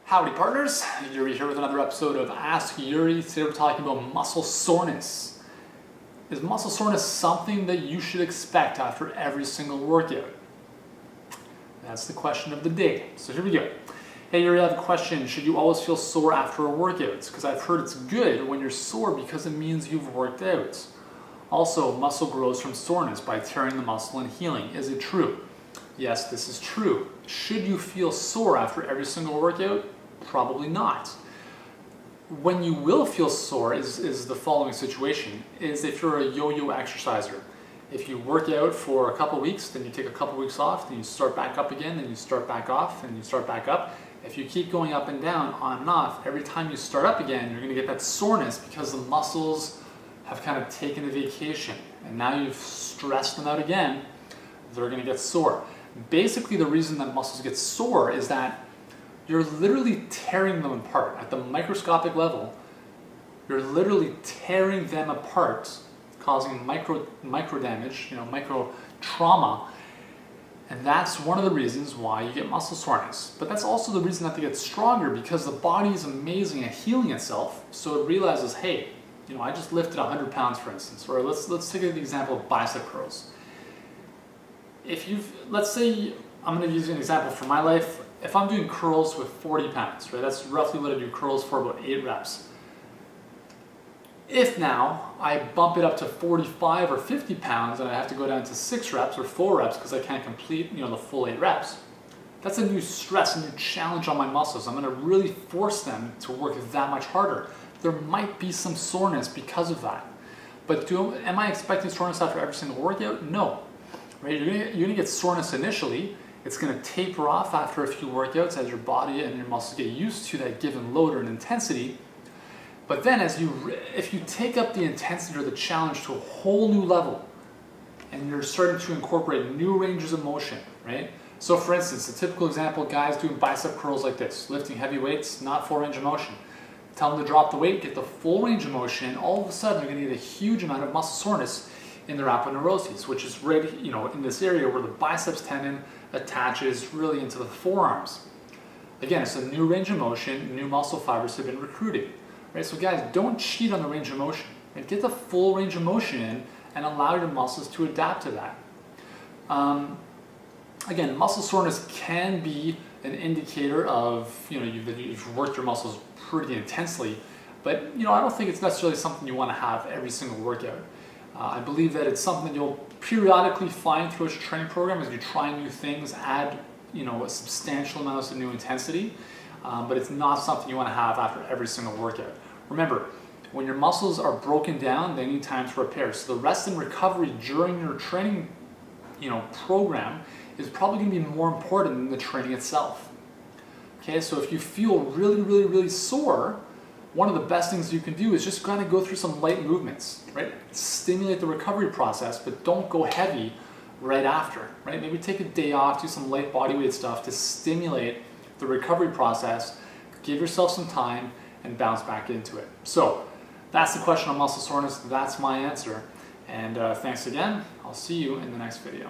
Howdy partners, Yuri here with another episode of Ask Yuri. Today we're talking about muscle soreness. Is muscle soreness something that you should expect after every single workout? That's the question of the day. So here we go. Hey Yuri, I have a question. Should you always feel sore after a workout? Because I've heard it's good when you're sore because it means you've worked out. Also, muscle grows from soreness by tearing the muscle and healing. Is it true? Yes, this is true. Should you feel sore after every single workout? Probably not. When you will feel sore is the following situation, is if you're a yo-yo exerciser. If you work out for a couple weeks, then you take a couple weeks off, then you start back up again, then you start back off, and you start back up. If you keep going up and down, on and off, every time you start up again, you're going to get that soreness because the muscles have kind of taken a vacation. And now you've stressed them out again, they're going to get sore. Basically, the reason that muscles get sore is that you're literally tearing them apart. At the microscopic level, you're literally tearing them apart, causing micro damage, micro trauma. And that's one of the reasons why you get muscle soreness. But that's also the reason that they get stronger, because the body is amazing at healing itself. So it realizes, hey, I just lifted 100 pounds, for instance. Or let's take the example of bicep curls. Let's say, I'm going to use an example from my life. If I'm doing curls with 40 pounds, right, that's roughly what I do curls for, about 8 reps. If now I bump it up to 45 or 50 pounds and I have to go down to 6 reps or 4 reps because I can't complete the full 8 reps, that's a new stress, a new challenge on my muscles. I'm going to really force them to work that much harder. There might be some soreness because of that. But am I expecting soreness after every single workout? No. Right? You're going to get soreness initially. It's going to taper off after a few workouts as your body and your muscles get used to that given load or an intensity. But then if you take up the intensity or the challenge to a whole new level and you're starting to incorporate new ranges of motion, right? So for instance, a typical example, guys doing bicep curls like this, lifting heavy weights, not full range of motion. Tell them to drop the weight, get the full range of motion, and all of a sudden they're going to get a huge amount of muscle soreness in their aponeuroses, which is right, in this area where the biceps tendon attaches really into the forearms. Again, it's a new range of motion, new muscle fibers have been recruited. Right? So guys, don't cheat on the range of motion. Right? Get the full range of motion in and allow your muscles to adapt to that. Again, muscle soreness can be an indicator of you've worked your muscles pretty intensely, but I don't think it's necessarily something you want to have every single workout. I believe that it's something that you'll periodically find throughout your training program as you try new things, add a substantial amounts of new intensity, but it's not something you want to have after every single workout. Remember, when your muscles are broken down, they need time to repair. So the rest and recovery during your training program is probably going to be more important than the training itself. Okay, so if you feel really, really, really sore, one of the best things you can do is just kind of go through some light movements, right? Stimulate the recovery process, but don't go heavy right after, right? Maybe take a day off, do some light bodyweight stuff to stimulate the recovery process, give yourself some time, and bounce back into it. So that's the question on muscle soreness. That's my answer. And thanks again. I'll see you in the next video.